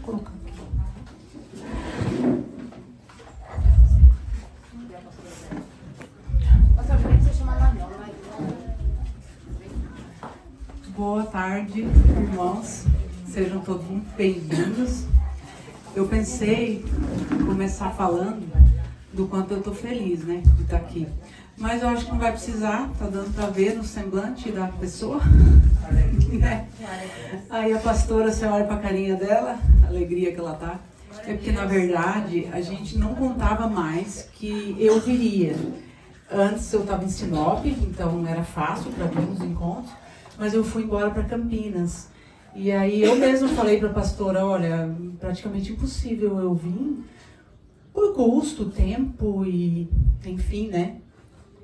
colocar aqui. Boa tarde, irmãos. Sejam todos muito bem-vindos. Eu pensei em começar falando do quanto eu estou feliz, né, de estar aqui. Mas eu acho que não vai precisar, tá dando para ver no semblante da pessoa. Né? Aí a pastora, você olha para a carinha dela, a alegria que ela tá. É porque, na verdade, a gente não contava mais que eu viria. Antes eu estava em Sinop, então era fácil para vir nos encontros, mas eu fui embora para Campinas. E aí eu mesma falei para a pastora, olha, praticamente impossível eu vir, por custo, tempo e enfim, né?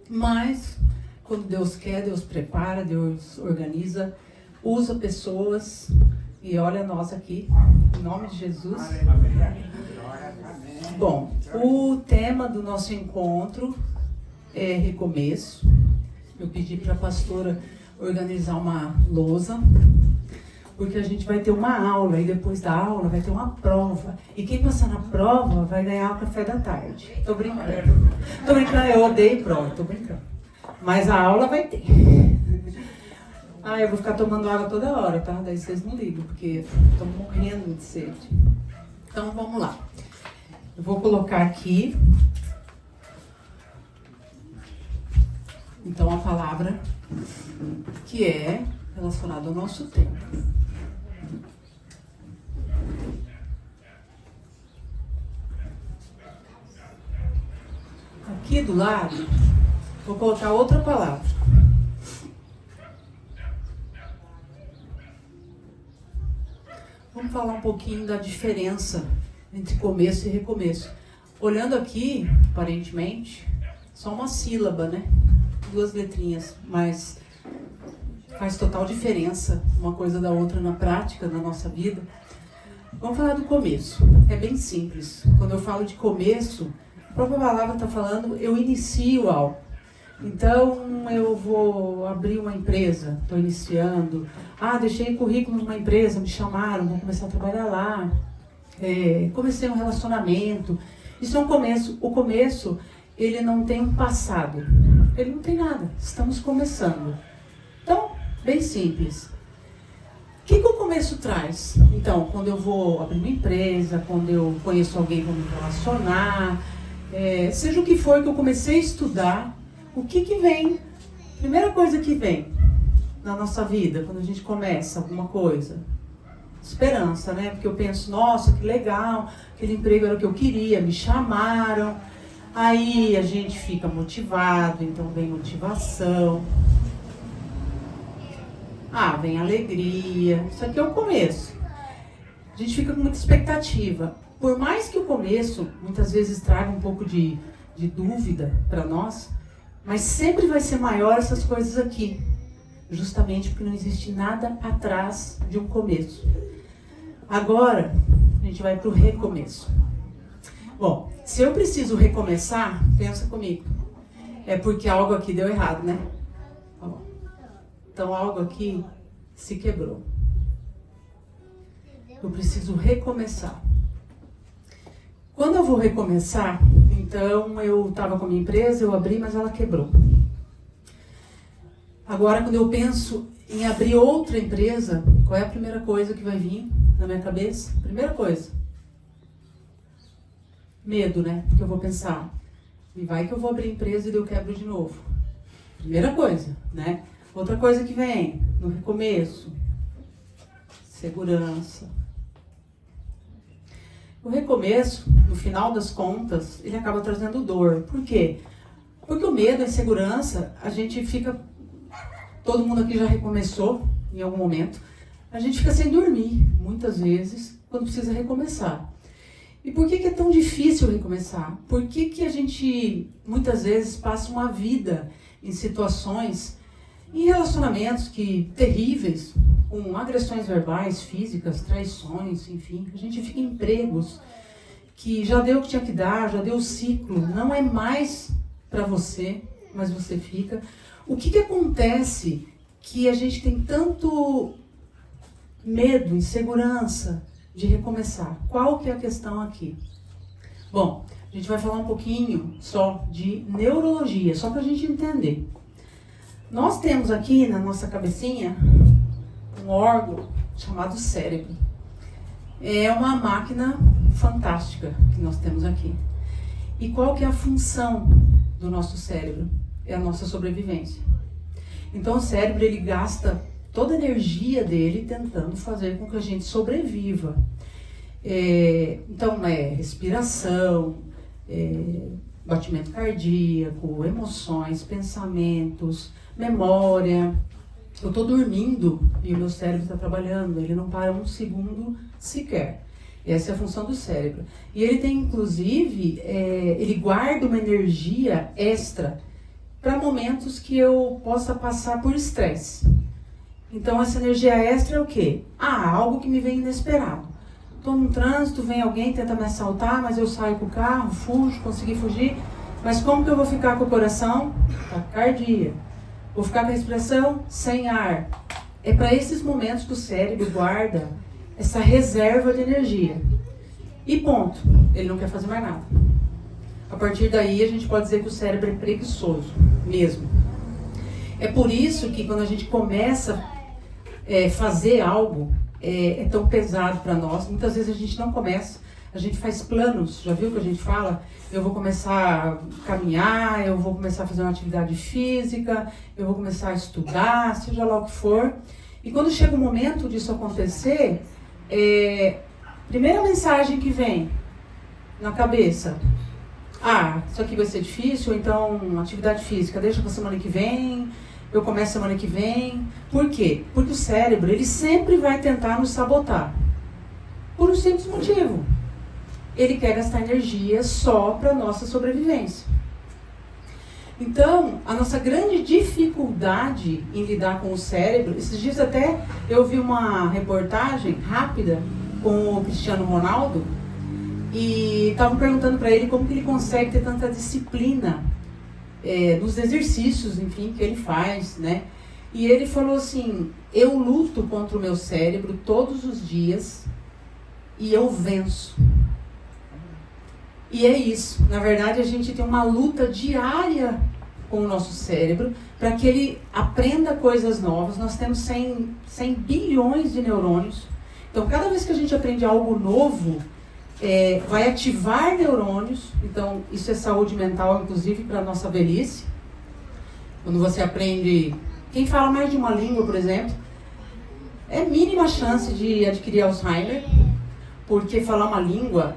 Mas, quando Deus quer, Deus prepara, Deus organiza, usa pessoas e olha nós aqui, em nome de Jesus. Bom, o tema do nosso encontro é recomeço. Eu pedi para a pastora organizar uma lousa, porque a gente vai ter uma aula e depois da aula vai ter uma prova. E quem passar na prova vai ganhar o café da tarde. Tô brincando. Tô brincando, eu odeio prova, tô brincando. Mas a aula vai ter. Ah, eu vou ficar tomando água toda hora, tá? Daí vocês não ligam, porque estou morrendo de sede. Então vamos lá. Eu vou colocar aqui. Então a palavra que é relacionada ao nosso tempo. Aqui do lado, vou colocar outra palavra. Vamos falar um pouquinho da diferença entre começo e recomeço. Olhando aqui, aparentemente, só uma sílaba, né? 2 letrinhas, mas faz total diferença uma coisa da outra na prática, na nossa vida. Vamos falar do começo. É bem simples. Quando eu falo de começo, a própria palavra está falando, eu inicio algo. Então, eu vou abrir uma empresa, estou iniciando. Ah, deixei currículo numa empresa, me chamaram, vou começar a trabalhar lá. Comecei um relacionamento. Isso é um começo. O começo, ele não tem um passado. Ele não tem nada. Estamos começando. Então, bem simples. O que o começo traz? Então, quando eu vou abrir uma empresa, quando eu conheço alguém para me relacionar, seja o que for que eu comecei a estudar, o que vem? Primeira coisa que vem na nossa vida, quando a gente começa alguma coisa, esperança, né? Porque eu penso, nossa, que legal, aquele emprego era o que eu queria, me chamaram. Aí a gente fica motivado, então vem motivação. Vem alegria. Isso aqui é o começo. A gente fica com muita expectativa. Por mais que o começo, muitas vezes, traga um pouco de dúvida para nós, mas sempre vai ser maior essas coisas aqui. Justamente porque não existe nada atrás de um começo. Agora, a gente vai para o recomeço. Bom, se eu preciso recomeçar, pensa comigo. É porque algo aqui deu errado, né? Então, algo aqui se quebrou. Eu preciso recomeçar. Quando eu vou recomeçar, então eu estava com a minha empresa, eu abri, mas ela quebrou. Agora, quando eu penso em abrir outra empresa, qual é a primeira coisa que vai vir na minha cabeça? Primeira coisa. Medo, né? Porque eu vou pensar, e vai que eu vou abrir empresa e eu quebro de novo. Primeira coisa, né? Outra coisa que vem no recomeço, segurança. O recomeço, no final das contas, ele acaba trazendo dor. Por quê? Porque o medo, a insegurança, a gente fica... Todo mundo aqui já recomeçou em algum momento. A gente fica sem dormir, muitas vezes, quando precisa recomeçar. E por que é tão difícil recomeçar? Por que a gente, muitas vezes, passa uma vida em situações, em relacionamentos terríveis, com agressões verbais, físicas, traições, enfim. A gente fica em empregos que já deu o que tinha que dar, já deu o ciclo, não é mais para você, mas você fica. O que acontece que a gente tem tanto medo, insegurança, de recomeçar. Qual que é a questão aqui? Bom, a gente vai falar um pouquinho só de neurologia, só para a gente entender. Nós temos aqui na nossa cabecinha um órgão chamado cérebro. É uma máquina fantástica que nós temos aqui. E qual que é a função do nosso cérebro? É a nossa sobrevivência. Então o cérebro, ele gasta toda a energia dele tentando fazer com que a gente sobreviva. Então é respiração, batimento cardíaco, emoções, pensamentos, memória. Eu estou dormindo e o meu cérebro está trabalhando, ele não para um segundo sequer. Essa é a função do cérebro. E ele tem, inclusive, ele guarda uma energia extra para momentos que eu possa passar por estresse. Então, essa energia extra é o quê? Algo que me vem inesperado. Estou no trânsito, vem alguém, tenta me assaltar, mas eu saio com o carro, fujo, consegui fugir. Mas como que eu vou ficar com o coração? Taquicardia. Vou ficar com a respiração sem ar. É para esses momentos que o cérebro guarda essa reserva de energia. E ponto. Ele não quer fazer mais nada. A partir daí, a gente pode dizer que o cérebro é preguiçoso, mesmo. É por isso que quando a gente começa a fazer algo, é tão pesado para nós. Muitas vezes a gente não começa, a gente faz planos. Já viu que a gente fala? Eu vou começar a caminhar, eu vou começar a fazer uma atividade física, eu vou começar a estudar, seja lá o que for. E quando chega o momento disso acontecer, primeira mensagem que vem na cabeça: isso aqui vai ser difícil, ou então atividade física, deixa para semana que vem, eu começo semana que vem. Por quê? Porque o cérebro, ele sempre vai tentar nos sabotar. Por um simples motivo. Ele quer gastar energia só para a nossa sobrevivência. Então, a nossa grande dificuldade em lidar com o cérebro, esses dias até eu vi uma reportagem rápida com o Cristiano Ronaldo, e estavam perguntando para ele como que ele consegue ter tanta disciplina nos exercícios, enfim, que ele faz, né? E ele falou assim: eu luto contra o meu cérebro todos os dias e eu venço. E é isso. Na verdade, a gente tem uma luta diária com o nosso cérebro para que ele aprenda coisas novas. Nós temos 100 bilhões de neurônios. Então, cada vez que a gente aprende algo novo, vai ativar neurônios. Então, isso é saúde mental, inclusive, para a nossa velhice. Quando você aprende... Quem fala mais de uma língua, por exemplo, é mínima chance de adquirir Alzheimer, porque falar uma língua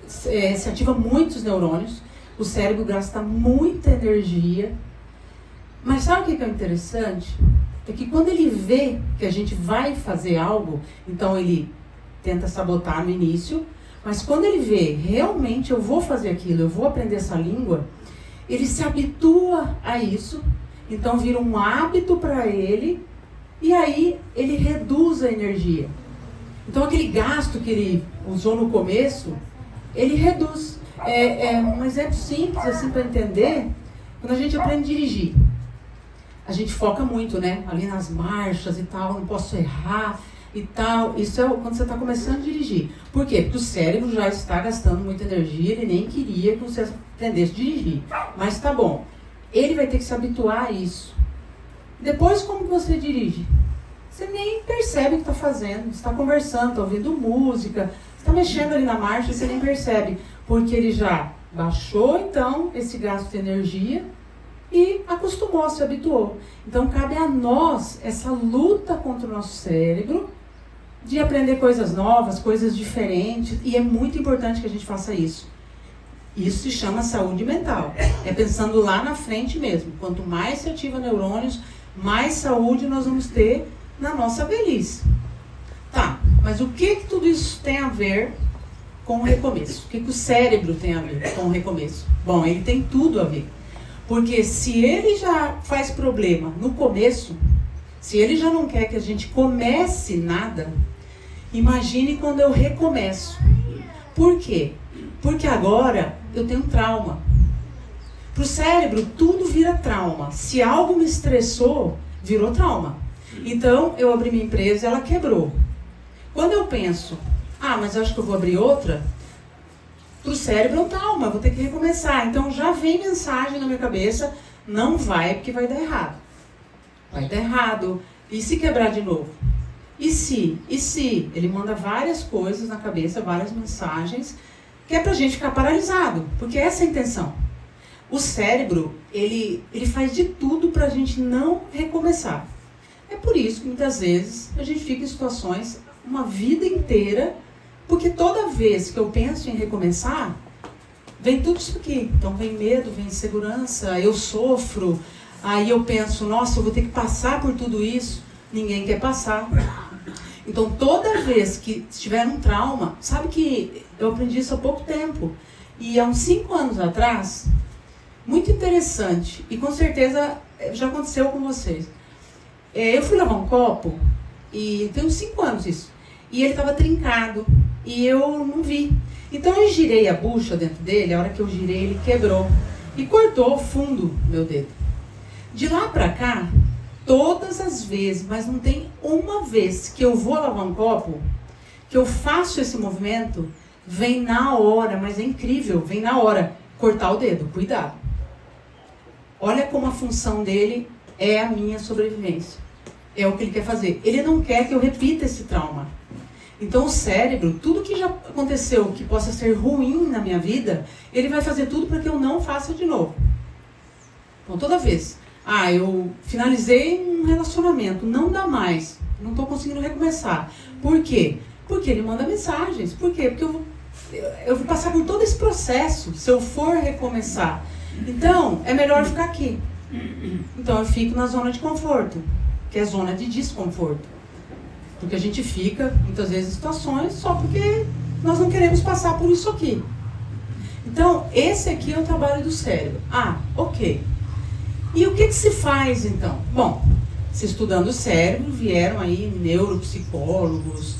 se ativa muitos neurônios, o cérebro gasta muita energia. Mas sabe o que é interessante? É que quando ele vê que a gente vai fazer algo, então ele tenta sabotar no início, mas quando ele vê, realmente eu vou fazer aquilo, eu vou aprender essa língua, ele se habitua a isso, então vira um hábito para ele, e aí ele reduz a energia. Então aquele gasto que ele usou no começo, ele reduz. Um exemplo simples assim para entender: quando a gente aprende a dirigir, a gente foca muito, né? Ali nas marchas e tal, não posso errar e tal. Isso é quando você está começando a dirigir. Por quê? Porque o cérebro já está gastando muita energia, ele nem queria que você aprendesse a dirigir. Mas tá bom. Ele vai ter que se habituar a isso. Depois, como que você dirige? Você nem percebe o que está fazendo. Você está conversando, está ouvindo música, está mexendo ali na marcha, você nem percebe. Porque ele já baixou, então, esse gasto de energia e acostumou, se habituou. Então, cabe a nós essa luta contra o nosso cérebro, de aprender coisas novas, coisas diferentes, e é muito importante que a gente faça isso. Isso se chama saúde mental. É pensando lá na frente mesmo. Quanto mais se ativa neurônios, mais saúde nós vamos ter na nossa velhice. Tá, mas o que tudo isso tem a ver com o recomeço? O que o cérebro tem a ver com o recomeço? Bom, ele tem tudo a ver. Porque se ele já faz problema no começo, se ele já não quer que a gente comece nada, imagine quando eu recomeço. Por quê? Porque agora eu tenho trauma. Para o cérebro, tudo vira trauma. Se algo me estressou, virou trauma. Então, eu abri minha empresa e ela quebrou. Quando eu penso, mas eu acho que eu vou abrir outra, pro cérebro é um trauma, vou ter que recomeçar. Então já vem mensagem na minha cabeça, não vai porque vai dar errado. Vai dar errado. E se quebrar de novo? E se? E se? Ele manda várias coisas na cabeça, várias mensagens, que é pra gente ficar paralisado, porque essa é a intenção. O cérebro, ele faz de tudo pra gente não recomeçar. É por isso que muitas vezes a gente fica em situações uma vida inteira, porque toda vez que eu penso em recomeçar, vem tudo isso aqui. Então vem medo, vem insegurança, eu sofro, aí eu penso, nossa, eu vou ter que passar por tudo isso. Ninguém quer passar. Então toda vez que tiver um trauma, sabe que eu aprendi isso há pouco tempo, e há uns 5 anos atrás, muito interessante, e com certeza já aconteceu com vocês. Eu fui lavar um copo, e tem uns 5 anos isso, e ele estava trincado, e eu não vi. Então eu girei a bucha dentro dele, a hora que eu girei ele quebrou, e cortou fundo meu dedo. De lá pra cá, todas as vezes, mas não tem uma vez que eu vou lavar um copo, que eu faço esse movimento, vem na hora, mas é incrível, vem na hora, cortar o dedo, cuidado. Olha como a função dele é a minha sobrevivência. É o que ele quer fazer. Ele não quer que eu repita esse trauma. Então o cérebro, tudo que já aconteceu que possa ser ruim na minha vida, ele vai fazer tudo para que eu não faça de novo. Então toda vez, eu finalizei um relacionamento, não dá mais, não estou conseguindo recomeçar. Por quê? Porque ele manda mensagens. Por quê? Porque eu vou passar por todo esse processo se eu for recomeçar. Então, é melhor ficar aqui. Então eu fico na zona de conforto, que é a zona de desconforto. Porque a gente fica, muitas vezes, em situações só porque nós não queremos passar por isso aqui. Então, esse aqui é o trabalho do cérebro. Ok. E o que se faz, então? Bom, se estudando o cérebro, vieram aí neuropsicólogos,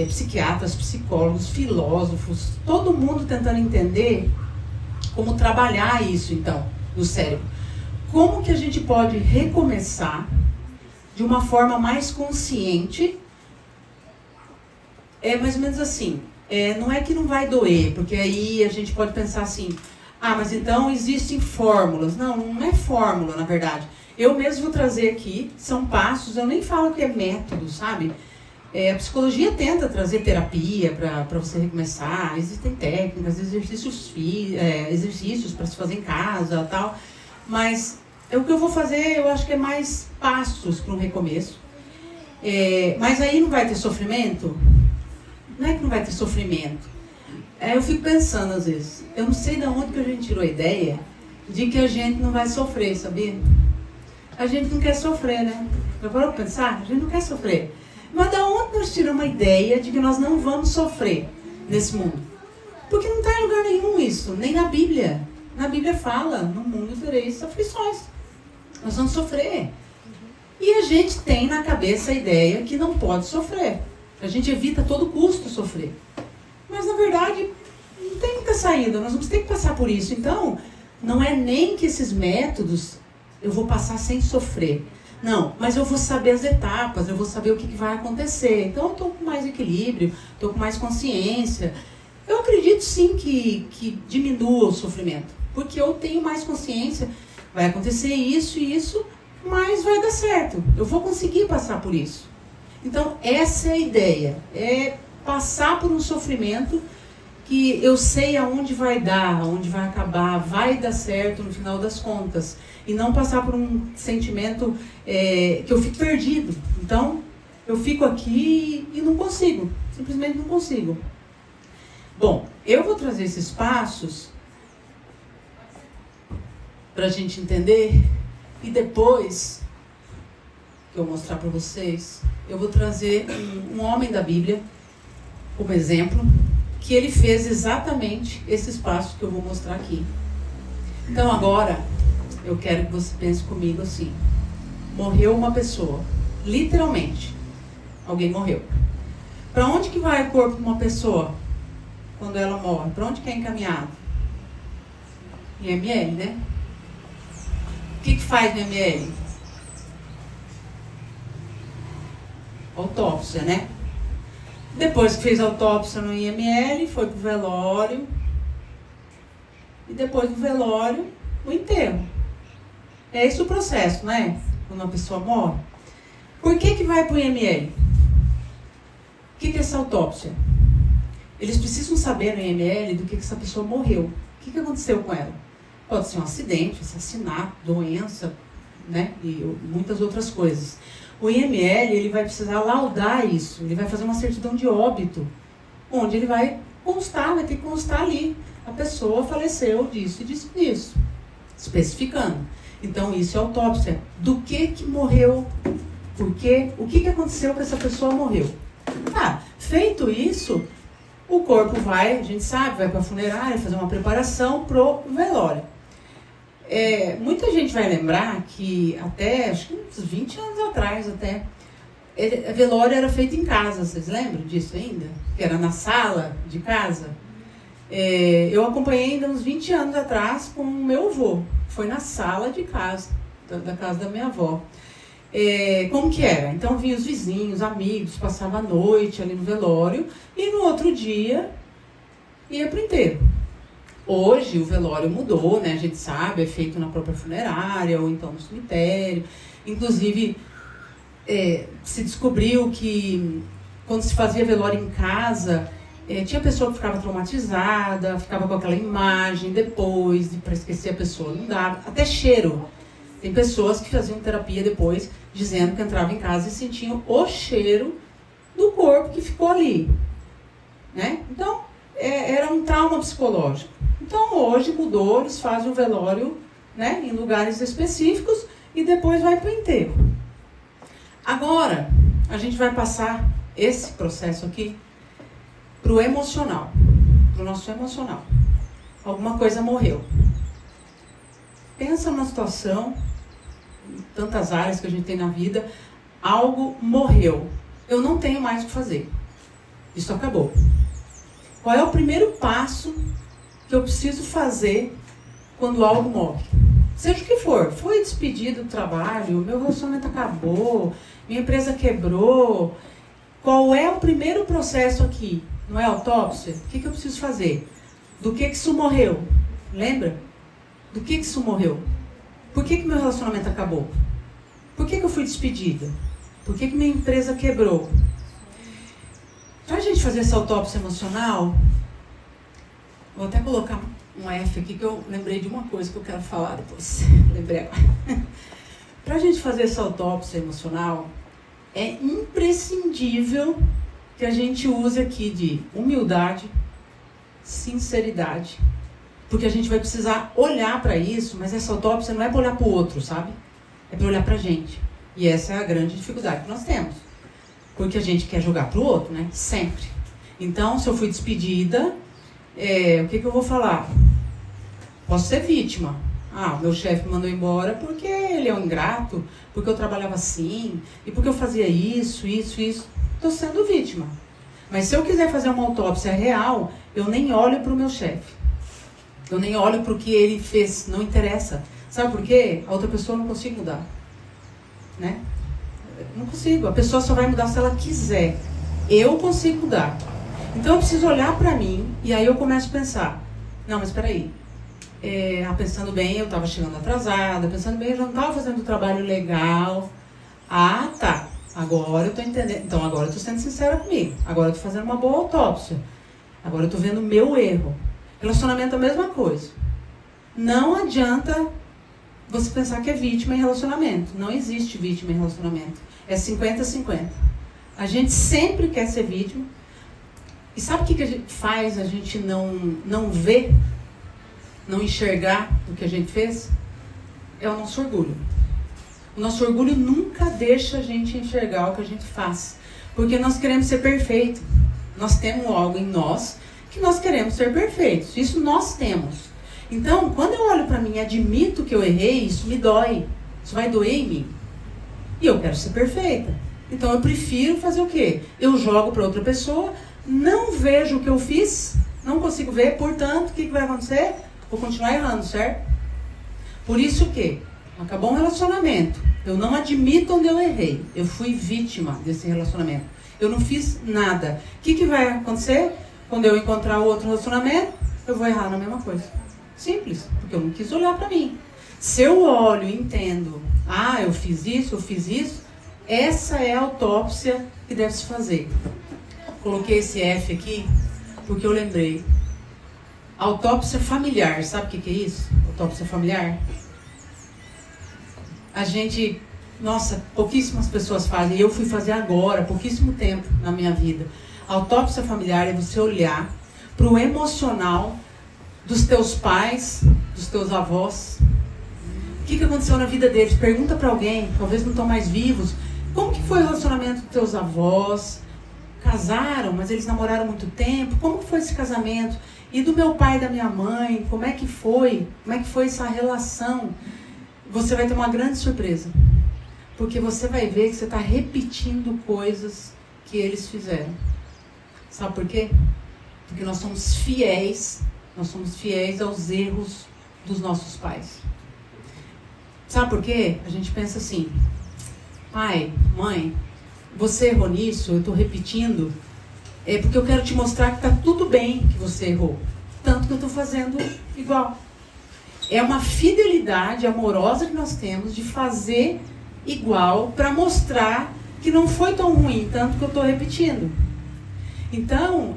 psiquiatras, psicólogos, filósofos, todo mundo tentando entender como trabalhar isso, então, no cérebro. Como que a gente pode recomeçar de uma forma mais consciente. É mais ou menos assim, não é que não vai doer, porque aí a gente pode pensar assim, mas então existem fórmulas. Não, não é fórmula, na verdade. Eu mesmo vou trazer aqui, são passos, eu nem falo que é método, sabe? A psicologia tenta trazer terapia para você recomeçar, existem técnicas, exercícios para se fazer em casa, tal, mas o que eu vou fazer, eu acho que é mais passos para um recomeço. Mas aí não vai ter sofrimento? Não é que não vai ter sofrimento. Eu fico pensando às vezes, eu não sei de onde que a gente tirou a ideia de que a gente não vai sofrer, sabia? A gente não quer sofrer, né? Já parou para pensar? A gente não quer sofrer. Mas de onde nós tiramos a ideia de que nós não vamos sofrer nesse mundo? Porque não está em lugar nenhum isso, nem na Bíblia. Na Bíblia fala, no mundo tereis aflições. Nós vamos sofrer. E a gente tem na cabeça a ideia que não pode sofrer. A gente evita a todo custo sofrer. Mas, na verdade, não tem muita saída. Nós vamos ter que passar por isso. Então, não é nem que esses métodos eu vou passar sem sofrer. Não, mas eu vou saber as etapas, eu vou saber o que vai acontecer. Então, eu estou com mais equilíbrio, estou com mais consciência. Eu acredito, sim, que diminua o sofrimento. Porque eu tenho mais consciência. Vai acontecer isso e isso, mas vai dar certo. Eu vou conseguir passar por isso. Então, essa é a ideia. É passar por um sofrimento que eu sei aonde vai dar, aonde vai acabar, vai dar certo no final das contas. E não passar por um sentimento que eu fico perdido. Então, eu fico aqui e não consigo. Simplesmente não consigo. Bom, eu vou trazer esses passos para a gente entender. E depois que eu mostrar para vocês, eu vou trazer um homem da Bíblia como exemplo, que ele fez exatamente esses passos que eu vou mostrar aqui. Então agora, eu quero que você pense comigo assim. Morreu uma pessoa, literalmente. Alguém morreu. Para onde que vai o corpo de uma pessoa quando ela morre? Para onde que é encaminhado? IML, né? O que faz no IML? Autópsia, né? Depois que fez a autópsia no IML, foi pro velório. E depois do velório, o enterro. É esse o processo, né? Quando uma pessoa morre. Por que vai pro IML? O que é essa autópsia? Eles precisam saber no IML do que essa pessoa morreu. O que aconteceu com ela? Pode ser um acidente, assassinato, doença, né? E muitas outras coisas. O IML, ele vai precisar laudar isso. Ele vai fazer uma certidão de óbito, onde ele vai constar, vai ter que constar ali. A pessoa faleceu disso e disso, disso. Especificando. Então, isso é autópsia. Do que morreu? Por quê? O que aconteceu que essa pessoa morreu? Tá, feito isso, o corpo vai, a gente sabe, vai para a funerária, fazer uma preparação pro velório. Muita gente vai lembrar que até, acho que uns 20 anos atrás até, a velório era feito em casa, vocês lembram disso ainda? Que era na sala de casa. Eu acompanhei ainda uns 20 anos atrás com o meu avô. Foi na sala de casa, da casa da minha avó. Como que era? Então vinham os vizinhos, amigos, passava a noite ali no velório e no outro dia ia pro enterro. Hoje o velório mudou, né? A gente sabe, é feito na própria funerária ou então no cemitério. Inclusive, se descobriu que quando se fazia velório em casa, tinha pessoa que ficava traumatizada, ficava com aquela imagem depois, para esquecer a pessoa, não dava. Até cheiro. Tem pessoas que faziam terapia depois, dizendo que entravam em casa e sentiam o cheiro do corpo que ficou ali. Né? Então, era um trauma psicológico. Então, hoje mudou, eles fazem o velório, né, em lugares específicos e depois vai para o enterro. Agora, a gente vai passar esse processo aqui para o emocional, para o nosso emocional. Alguma coisa morreu. Pensa numa situação, em tantas áreas que a gente tem na vida, algo morreu. Eu não tenho mais o que fazer. Isso acabou. Qual é o primeiro passo que eu preciso fazer quando algo morre? Seja o que for. Foi despedido do trabalho, meu relacionamento acabou, minha empresa quebrou. Qual é o primeiro processo aqui? Não é autópsia? O que eu preciso fazer? Do que isso morreu? Lembra? Do que isso morreu? Por que meu relacionamento acabou? Por que eu fui despedida? Por que minha empresa quebrou? Para a gente fazer essa autópsia emocional, vou até colocar um F aqui que eu lembrei de uma coisa que eu quero falar depois. Lembrei agora. Para a gente fazer essa autópsia emocional, é imprescindível que a gente use aqui de humildade, sinceridade, porque a gente vai precisar olhar para isso, mas essa autópsia não é para olhar para o outro, sabe? É para olhar para a gente. E essa é a grande dificuldade que nós temos. Porque a gente quer jogar para o outro, né? Sempre. Então, se eu fui despedida, o que eu vou falar? Posso ser vítima. O meu chefe me mandou embora porque ele é um ingrato, porque eu trabalhava assim, e porque eu fazia isso. Estou sendo vítima. Mas se eu quiser fazer uma autópsia real, eu nem olho para o meu chefe. Eu nem olho para o que ele fez. Não interessa. Sabe por quê? A outra pessoa eu não consigo mudar. Né? Não consigo. A pessoa só vai mudar se ela quiser. Eu consigo mudar. Então eu preciso olhar para mim e aí eu começo a pensar. Não, mas espera aí. Pensando bem, eu estava chegando atrasada. Pensando bem, eu já não estava fazendo um trabalho legal. Tá. Agora eu estou entendendo. Então agora eu estou sendo sincera comigo. Agora eu estou fazendo uma boa autópsia. Agora eu estou vendo o meu erro. Relacionamento é a mesma coisa. Não adianta você pensar que é vítima em relacionamento. Não existe vítima em relacionamento. É 50-50. A gente sempre quer ser vítima. E sabe o que a gente faz a gente não ver, não enxergar o que a gente fez? É o nosso orgulho. O nosso orgulho nunca deixa a gente enxergar o que a gente faz. Porque nós queremos ser perfeitos. Nós temos algo em nós que nós queremos ser perfeitos. Isso nós temos. Então, quando eu olho para mim e admito que eu errei, isso me dói. Isso vai doer em mim. E eu quero ser perfeita. Então, eu prefiro fazer o quê? Eu jogo para outra pessoa, não vejo o que eu fiz, não consigo ver, portanto, o que vai acontecer? Vou continuar errando, certo? Por isso que acabou um relacionamento. Eu não admito onde eu errei. Eu fui vítima desse relacionamento. Eu não fiz nada. O que vai acontecer? Quando eu encontrar outro relacionamento, eu vou errar na mesma coisa. Simples, porque eu não quis olhar para mim. Se eu olho e entendo, eu fiz isso, essa é a autópsia que deve se fazer. Coloquei esse F aqui porque eu lembrei. Autópsia familiar, sabe o que é isso? Autópsia familiar? A gente, pouquíssimas pessoas fazem, e eu fui fazer agora, pouquíssimo tempo na minha vida. Autópsia familiar é você olhar para o emocional dos teus pais, dos teus avós. O que aconteceu na vida deles? Pergunta para alguém, talvez não estão mais vivos. Como que foi o relacionamento dos teus avós? Casaram, mas eles namoraram muito tempo. Como que foi esse casamento? E do meu pai e da minha mãe, como é que foi? Como é que foi essa relação? Você vai ter uma grande surpresa. Porque você vai ver que você está repetindo coisas que eles fizeram. Sabe por quê? Porque nós somos fiéis aos erros dos nossos pais. Sabe por quê? A gente pensa assim, pai, mãe, você errou nisso, eu estou repetindo, é porque eu quero te mostrar que está tudo bem que você errou. Tanto que eu estou fazendo igual. É uma fidelidade amorosa que nós temos de fazer igual para mostrar que não foi tão ruim, tanto que eu estou repetindo. Então,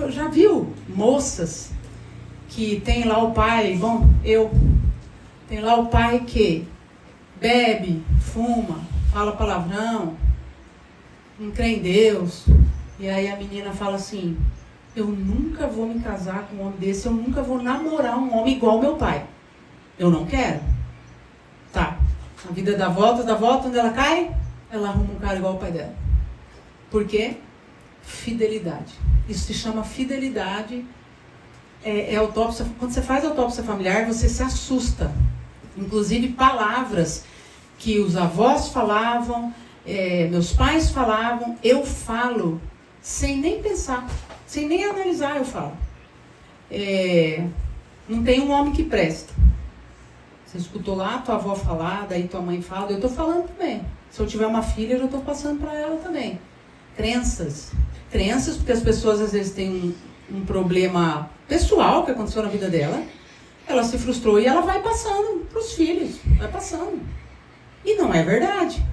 já viu moças que tem lá o pai, tem lá o pai que bebe, fuma, fala palavrão, não crê em Deus, e aí a menina fala assim, eu nunca vou me casar com um homem desse, eu nunca vou namorar um homem igual meu pai. Eu não quero. Tá. A vida dá volta, onde ela cai, ela arruma um cara igual o pai dela. Por quê? Fidelidade. Isso se chama fidelidade. Autópsia. Quando você faz autópsia familiar, você se assusta. Inclusive palavras que os avós falavam, meus pais falavam, eu falo sem nem pensar, sem nem analisar, eu falo. Não tem um homem que presta. Você escutou lá tua avó falar, daí tua mãe fala, eu estou falando também. Se eu tiver uma filha, eu já estou passando para ela também. Crenças, porque as pessoas às vezes têm um problema pessoal que aconteceu na vida dela, ela se frustrou e ela vai passando para os filhos, vai passando. E não é verdade.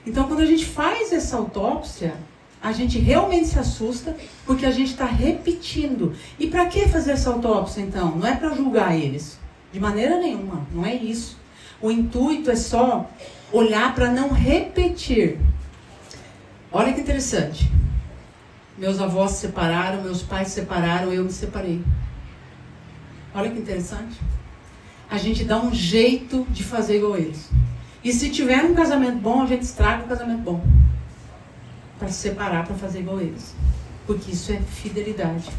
Então, quando a gente faz essa autópsia, a gente realmente se assusta porque a gente está repetindo. E para que fazer essa autópsia, então? Não é para julgar eles. De maneira nenhuma, não é isso. O intuito é só olhar para não repetir. Olha que interessante. Meus avós se separaram, meus pais se separaram, eu me separei. Olha que interessante. A gente dá um jeito de fazer igual eles. E se tiver um casamento bom, a gente estraga o casamento bom. Para se separar, para fazer igual eles. Porque isso é fidelidade.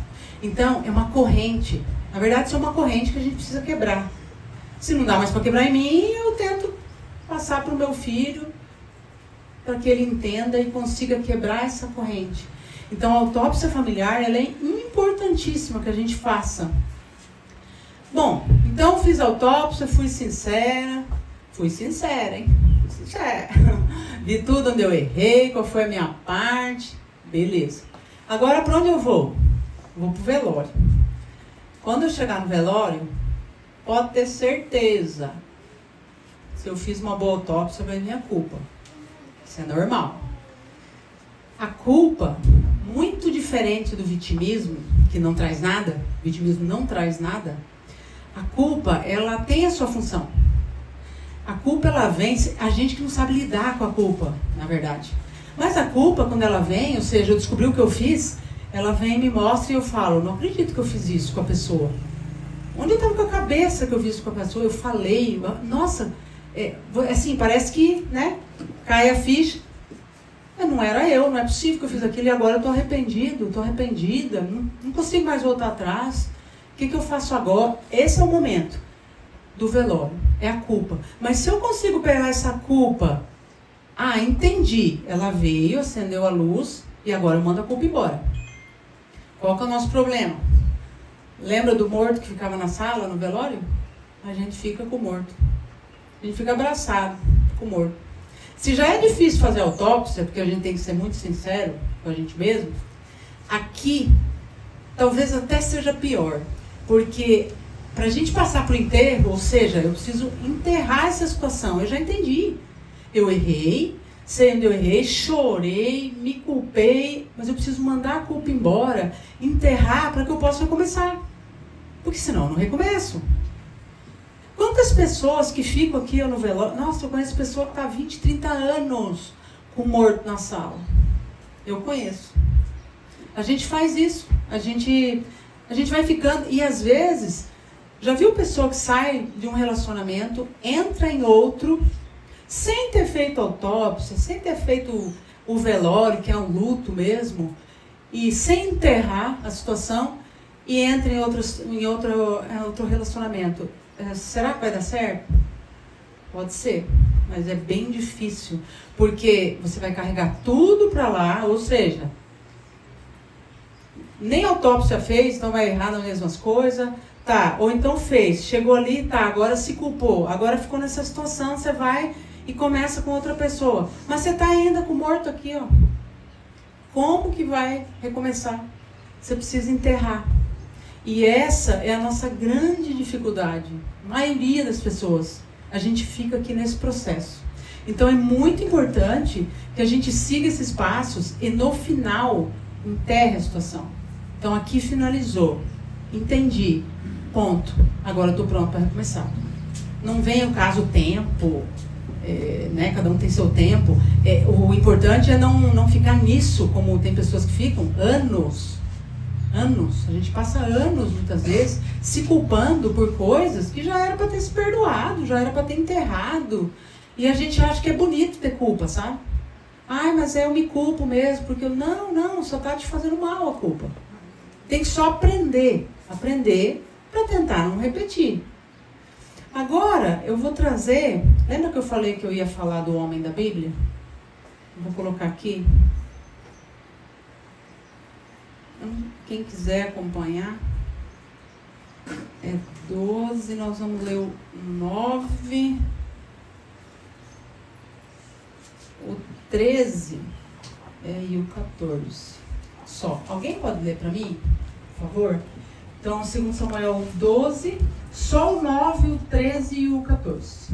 Então, é uma corrente. Na verdade, isso é uma corrente que a gente precisa quebrar. Se não dá mais para quebrar em mim, eu tento passar para o meu filho, para que ele entenda e consiga quebrar essa corrente. Então, a autópsia familiar, ela é importantíssima que a gente faça. Bom, então fiz a autópsia, fui sincera, hein? Fui sincera. Vi tudo onde eu errei, qual foi a minha parte. Beleza. Agora, para onde eu vou? Vou pro velório. Quando eu chegar no velório, pode ter certeza, se eu fiz uma boa autópsia, vai vir a culpa. Isso é normal. A culpa, muito diferente do vitimismo, que não traz nada, o vitimismo não traz nada, a culpa, ela tem a sua função. A culpa, ela vem, a gente que não sabe lidar com a culpa, na verdade. Mas a culpa, quando ela vem, ou seja, eu descobri o que eu fiz, ela vem e me mostra e eu falo, não acredito que eu fiz isso com a pessoa. Onde eu estava com a cabeça que eu fiz isso com a pessoa? Eu falei, nossa, assim, parece que, né, cai a ficha. Não era eu, não é possível que eu fiz aquilo e agora eu estou arrependido, estou arrependida, não consigo mais voltar atrás. O que eu faço agora? Esse é o momento do velório, é a culpa. Mas se eu consigo pegar essa culpa, entendi, ela veio, acendeu a luz e agora eu mando a culpa embora. Qual que é o nosso problema? Lembra do morto que ficava na sala, no velório? A gente fica com o morto. A gente fica abraçado com o morto. Se já é difícil fazer autópsia, porque a gente tem que ser muito sincero com a gente mesmo, aqui talvez até seja pior. Porque para a gente passar para o enterro, ou seja, eu preciso enterrar essa situação. Eu já entendi. Eu errei, sei onde eu errei, chorei, me culpei, mas eu preciso mandar a culpa embora, enterrar para que eu possa recomeçar. Porque senão eu não recomeço. Quantas pessoas que ficam aqui no velório... Nossa, eu conheço pessoa que está há 20, 30 anos com morto na sala. Eu conheço. A gente faz isso. A gente vai ficando... E às vezes, já viu pessoa que sai de um relacionamento, entra em outro, sem ter feito autópsia, sem ter feito o velório, que é um luto mesmo, e sem enterrar a situação, e entra em outro relacionamento. Será que vai dar certo? Pode ser, mas é bem difícil, porque você vai carregar tudo para lá, ou seja, nem autópsia fez, então vai errar nas mesmas coisas, tá, ou então fez, chegou ali, tá, agora se culpou, agora ficou nessa situação, você vai e começa com outra pessoa, mas você tá ainda com o morto aqui, ó. Como que vai recomeçar? Você precisa enterrar. E essa é a nossa grande dificuldade. A maioria das pessoas, a gente fica aqui nesse processo. Então é muito importante que a gente siga esses passos e no final enterre a situação. Então aqui finalizou. Entendi. Ponto. Agora eu estou pronto para recomeçar. Não vem o caso tempo, né? Cada um tem seu tempo. O importante é não ficar nisso, como tem pessoas que ficam anos. A gente passa anos, muitas vezes, se culpando por coisas que já era para ter se perdoado, já era para ter enterrado. E a gente acha que é bonito ter culpa, sabe? Ai, mas eu me culpo mesmo, porque eu... Não, só está te fazendo mal a culpa. Tem que só aprender para tentar não repetir. Agora, eu vou trazer... Lembra que eu falei que eu ia falar do homem da Bíblia? Vou colocar aqui. Quem quiser acompanhar, é 12, nós vamos ler o 9, o 13 e o 14. Só. Alguém pode ler para mim, por favor? Então, 2 Samuel 12, só o 9, o 13 e o 14.